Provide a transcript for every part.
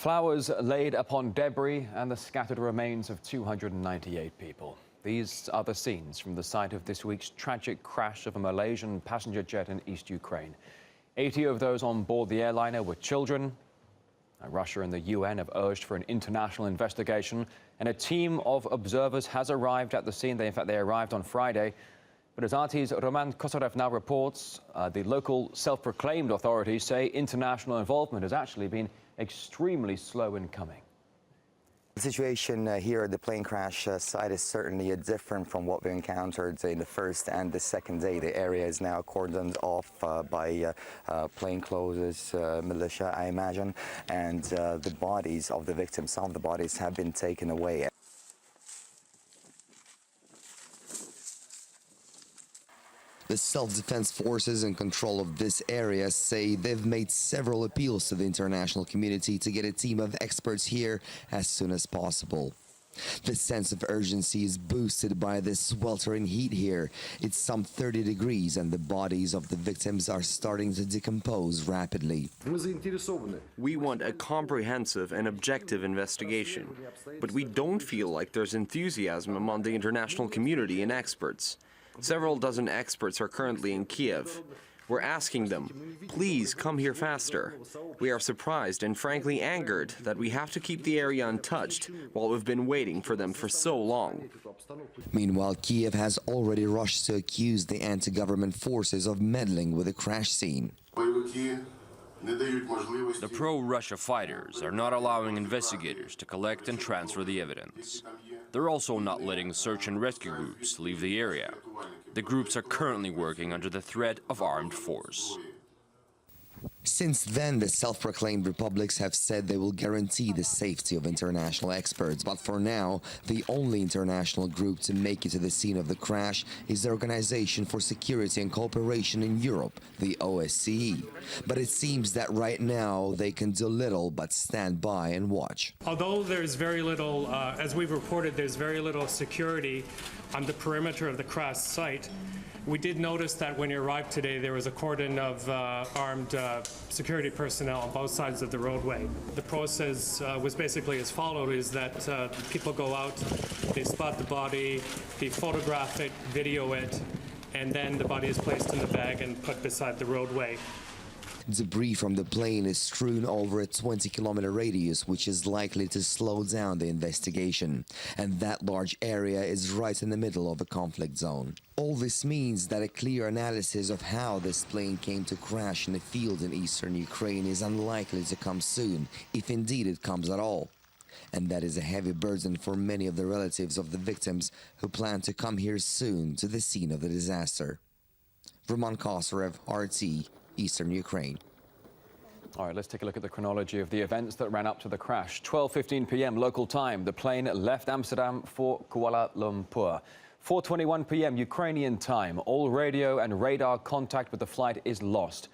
Flowers laid upon debris and the scattered remains of 298 people. These are the scenes from the site of this week's tragic crash of a Malaysian passenger jet in East Ukraine. 80 of those on board the airliner were children. Russia and the UN have urged for an international investigation, and a team of observers has arrived at the scene. In fact, they arrived on Friday. But as RT's Roman Kosarev now reports, the local self-proclaimed authorities say international involvement has actually been extremely slow in coming. The situation here at the plane crash site is certainly different from what we encountered in the first and the second day. The area is now cordoned off by plainclothes militia, I imagine, and the bodies of the victims, some of the bodies have been taken away. The self-defense forces in control of this area say they've made several appeals to the international community to get a team of experts here as soon as possible. The sense of urgency is boosted by the sweltering heat here. It's some 30 degrees and the bodies of the victims are starting to decompose rapidly. We want a comprehensive and objective investigation, but we don't feel like there's enthusiasm among the international community and experts. Several dozen experts are currently in Kiev. We're asking them, please come here faster. We are surprised and frankly angered that we have to keep the area untouched while we've been waiting for them for so long. Meanwhile, Kiev has already rushed to accuse the anti-government forces of meddling with the crash scene. The pro-Russia fighters are not allowing investigators to collect and transfer the evidence. They're also not letting search and rescue groups leave the area. The groups are currently working under the threat of armed force. Since then, the self-proclaimed republics have said they will guarantee the safety of international experts. But for now, the only international group to make it to the scene of the crash is the Organization for Security and Cooperation in Europe, the OSCE. But it seems that right now they can do little but stand by and watch. Although there's very little, as we've reported, there's very little security on the perimeter of the crash site, we did notice that when you arrived today, there was a cordon of armed security personnel on both sides of the roadway. The process was basically as followed, is that people go out, they spot the body, they photograph it, video it, and then the body is placed in the bag and put beside the roadway. Debris from the plane is strewn over a 20-kilometer radius, which is likely to slow down the investigation. And that large area is right in the middle of a conflict zone. All this means that a clear analysis of how this plane came to crash in a field in eastern Ukraine is unlikely to come soon, if indeed it comes at all. And that is a heavy burden for many of the relatives of the victims who plan to come here soon to the scene of the disaster. Roman Kosarev, RT, Eastern Ukraine. All right, let's take a look at the chronology of the events that ran up to the crash. 12:15 p.m. local time, the plane left Amsterdam for Kuala Lumpur. 4:21 p.m. Ukrainian time, all radio and radar contact with the flight is lost.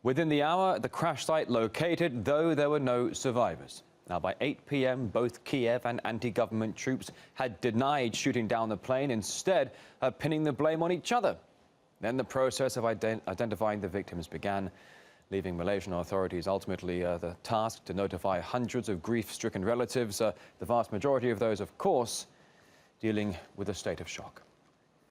Within the hour, the crash site located, though there were no survivors. Now, by 8 p.m., both Kiev and anti-government troops had denied shooting down the plane, instead pinning the blame on each other. Then the process of identifying the victims began, leaving Malaysian authorities ultimately the task to notify hundreds of grief-stricken relatives, the vast majority of those, of course, dealing with a state of shock.